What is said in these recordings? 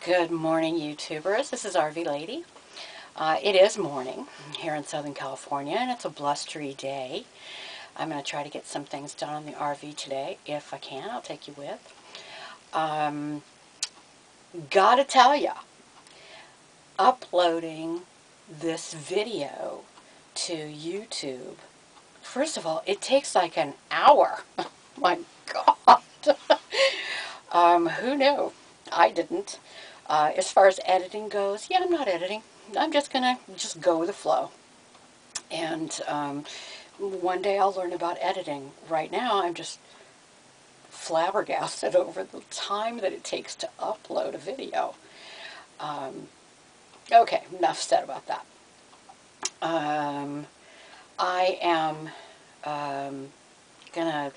Good morning, YouTubers. This is RV Lady. It is morning here in Southern California, and it's a blustery day. I'm going to try to get some things done on the RV today. If I can, I'll take you with. Gotta tell ya, uploading this video to YouTube, first of all, it takes like an hour. My God. Who knew? I didn't. As far as editing goes, yeah, I'm not editing. I'm just gonna go with the flow. And one day I'll learn about editing. Right now, I'm just flabbergasted over the time that it takes to upload a video. Okay, enough said about that. I am gonna.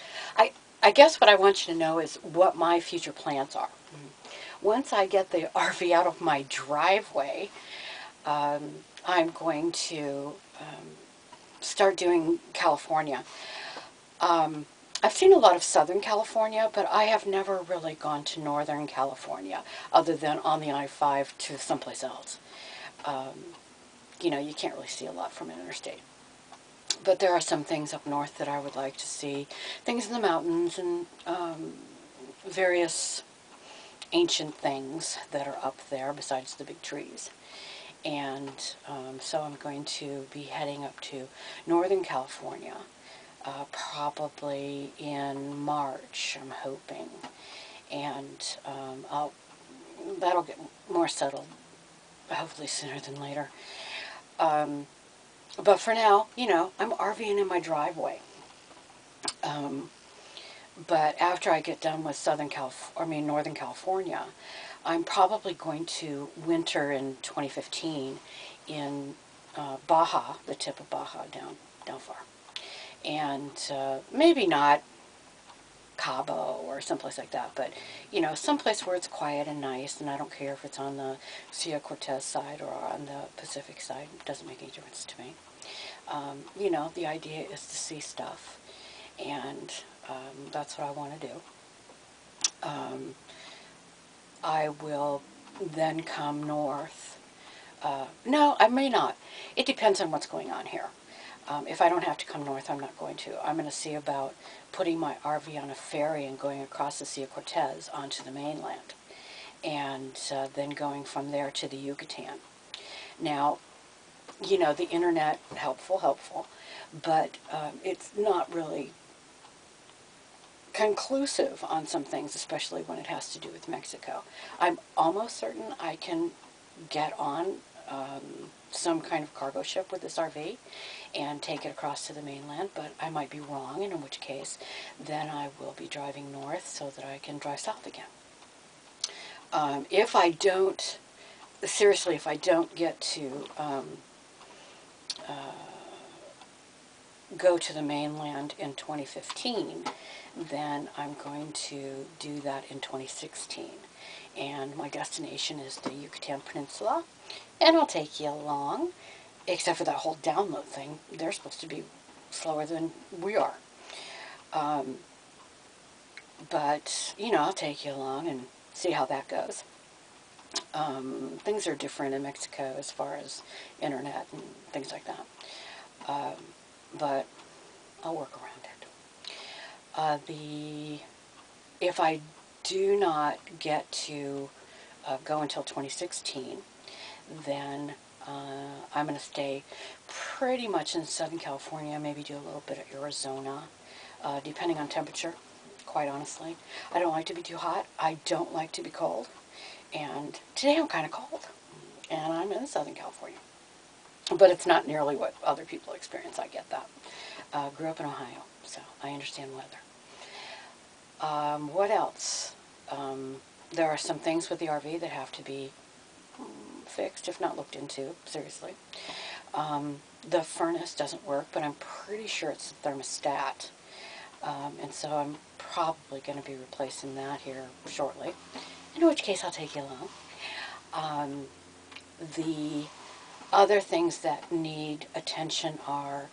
I guess what I want you to know is what my future plans are. Once I get the RV out of my driveway, I'm going to start doing California. I've seen a lot of Southern California, but I have never really gone to Northern California other than on the I-5 to someplace else. You know, you can't really see a lot from an interstate. But there are some things up north that I would like to see. Things in the mountains and various ancient things that are up there besides the big trees. And so I'm going to be heading up to Northern California, probably in March, I'm hoping. And that'll get more settled, hopefully sooner than later. But for now, you know, I'm RVing in my driveway. But after I get done with Northern California, I'm probably going to winter in 2015 in Baja, the tip of Baja, down far. And maybe not Cabo or someplace like that, but, you know, someplace where it's quiet and nice, and I don't care if it's on the Sierra Cortez side or on the Pacific side. It doesn't make any difference to me. You know, the idea is to see stuff, and that's what I want to do. I will then come north. No, I may not. It depends on what's going on here. If I don't have to come north, I'm not going to. I'm going to see about putting my RV on a ferry and going across the Sierra Cortez onto the mainland, and then going from there to the Yucatan. Now, you know, the internet, helpful, but it's not really conclusive on some things, especially when it has to do with Mexico. I'm almost certain I can get on some kind of cargo ship with this RV and take it across to the mainland, but I might be wrong, and in which case then I will be driving north so that I can drive south again. If I don't, seriously, if I don't get to go to the mainland in 2015, then I'm going to do that in 2016. And my destination is the Yucatan Peninsula, and I'll take you along, except for that whole download thing. They're supposed to be slower than we are. But, you know, I'll take you along and see how that goes. Things are different in Mexico as far as internet and things like that. But I'll work around it. If I do not get to go until 2016, then I'm going to stay pretty much in Southern California, maybe do a little bit of Arizona, depending on temperature, quite honestly. I don't like to be too hot. I don't like to be cold. And today I'm kind of cold, and I'm in Southern California. But it's not nearly what other people experience. I get that. Grew up in Ohio, so I understand weather. What else? There are some things with the RV that have to be fixed, if not looked into, seriously. The furnace doesn't work, but I'm pretty sure it's the thermostat. And so I'm probably going to be replacing that here shortly, in which case I'll take you along. The other things that need attention are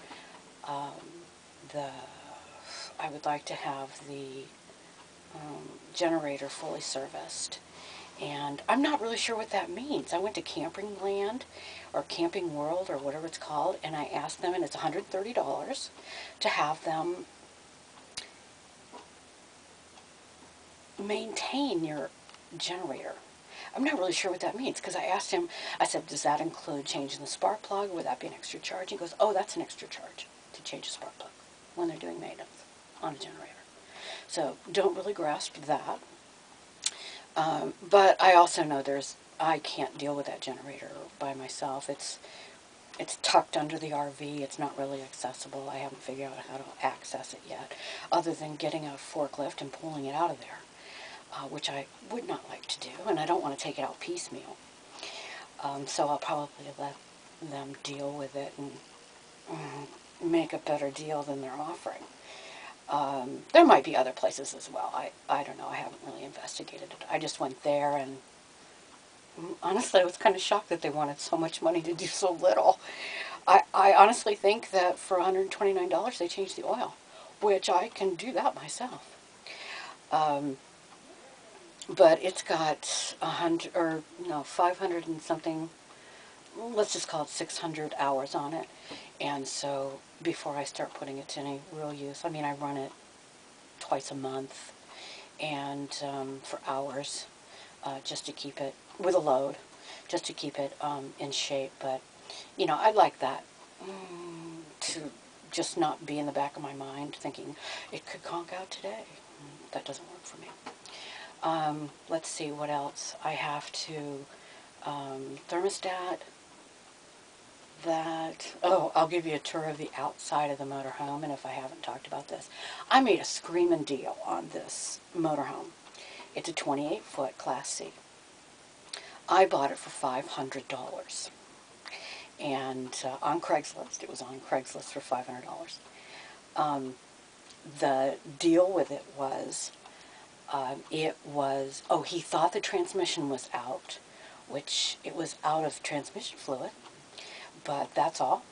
I would like to have the generator fully serviced, And I'm not really sure what that means. I went to Camping Land or Camping World or whatever it's called, and I asked them, and it's $130 to have them maintain your generator. I'm not really sure what that means, because I asked him, I said, does that include changing the spark plug? Would that be an extra charge? He goes, oh, that's an extra charge to change the spark plug when they're doing maintenance on a generator. So don't really grasp that. But I also know I can't deal with that generator by myself. It's tucked under the RV. It's not really accessible. I haven't figured out how to access it yet, other than getting a forklift and pulling it out of there, which I would not like to do, and I don't want to take it out piecemeal. So I'll probably let them deal with it and make a better deal than they're offering. There might be other places as well. I don't know. I haven't really investigated it. I just went there, and honestly, I was kind of shocked that they wanted so much money to do so little. I honestly think that for $129 they changed the oil, which I can do that myself. But it's got 500 and something, let's just call it 600 hours on it. And so before I start putting it to any real use, I mean, I run it twice a month and for hours, just to keep it with a load, just to keep it in shape. But, you know, I'd like that to just not be in the back of my mind thinking it could conk out today. That doesn't work for me. Let's see what else. I have to thermostat that. Oh, I'll give you a tour of the outside of the motorhome, and if I haven't talked about this, I made a screaming deal on this motorhome. It's a 28-foot Class C. I bought it for $500, and on Craigslist. It was on Craigslist for $500. The deal with it was, he thought the transmission was out, which it was out of transmission fluid, but that's all.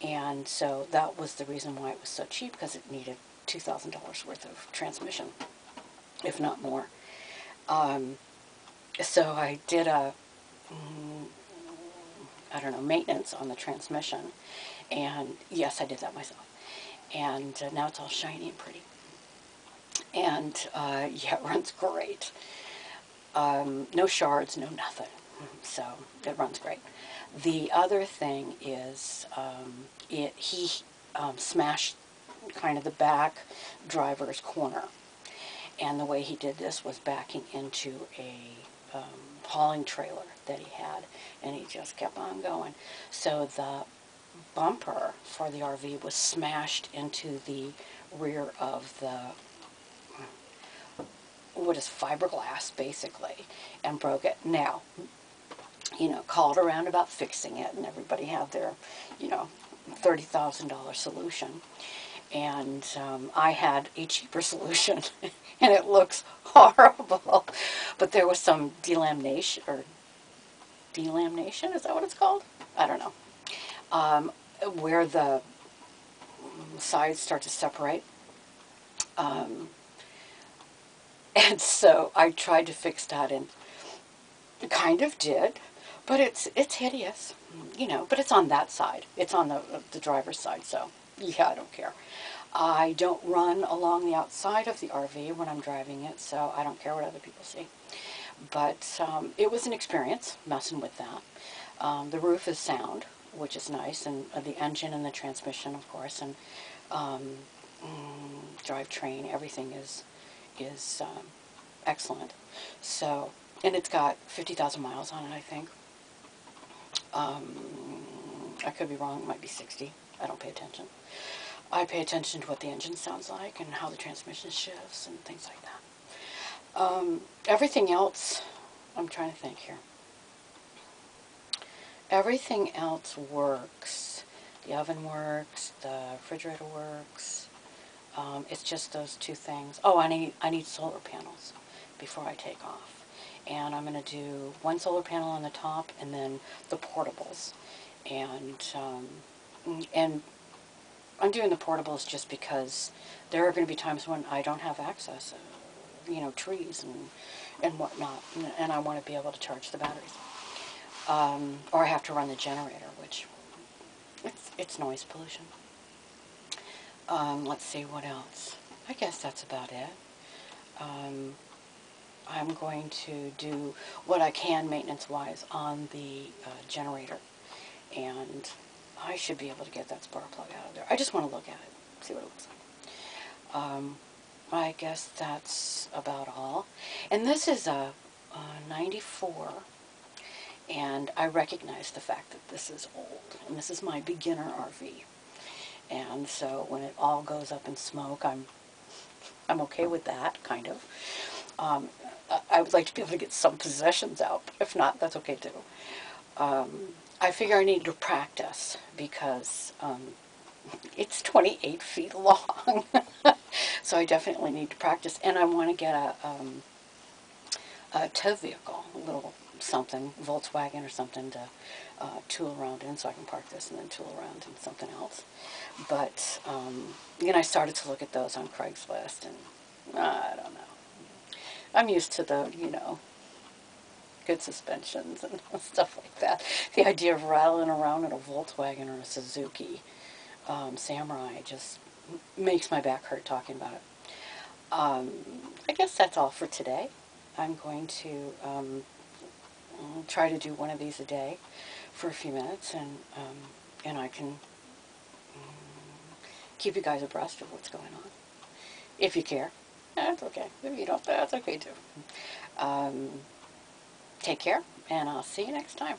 And so that was the reason why it was so cheap, because it needed $2,000 worth of transmission, if not more. So I did maintenance on the transmission, and yes, I did that myself. And now it's all shiny and pretty. And yeah, it runs great. No shards, no nothing. So it runs great. The other thing is he smashed kind of the back driver's corner. And the way he did this was backing into a hauling trailer that he had, and he just kept on going. So the bumper for the RV was smashed into the rear of the, what is fiberglass, basically, and broke it. Now, you know, called around about fixing it, and everybody had their, you know, $30,000 solution. And I had a cheaper solution, and it looks horrible. But there was some delamination, is that what it's called? I don't know. Where the sides start to separate. And so I tried to fix that, and kind of did, but it's hideous, you know, but it's on that side. It's on the driver's side, so yeah, I don't care. I don't run along the outside of the RV when I'm driving it, so I don't care what other people see. But it was an experience messing with that. The roof is sound, which is nice, and the engine and the transmission, of course, and drivetrain, everything is excellent. So, and it's got 50,000 miles on it, I think. I could be wrong. It might be 60. I don't pay attention. I pay attention to what the engine sounds like and how the transmission shifts and things like that. Everything else, I'm trying to think here. Everything else works. The oven works. The refrigerator works. It's just those two things. Oh, I need solar panels before I take off. And I'm going to do one solar panel on the top and then the portables. And I'm doing the portables just because there are going to be times when I don't have access, you know, trees and whatnot, and I want to be able to charge the batteries. Or I have to run the generator, which it's noise pollution. Let's see what else. I guess that's about it. I'm going to do what I can maintenance-wise on the generator, and I should be able to get that spark plug out of there. I just want to look at it, see what it looks like. I guess that's about all. And this is a 94, and I recognize the fact that this is old, and this is my beginner RV. And so when it all goes up in smoke, I'm okay with that, kind of. I would like to be able to get some possessions out, but if not, that's okay too. I figure I need to practice because it's 28 feet long. So I definitely need to practice, and I want to get a tow vehicle, a little something, Volkswagen or something to tool around in, so I can park this and then tool around in something else. But, I started to look at those on Craigslist, and I don't know. I'm used to the, good suspensions and stuff like that. The idea of rattling around in a Volkswagen or a Suzuki Samurai just makes my back hurt talking about it. I guess that's all for today. I'm going to try to do one of these a day for a few minutes, and I can keep you guys abreast of what's going on. If you care. That's okay. If you don't, that's okay too. Take care, and I'll see you next time.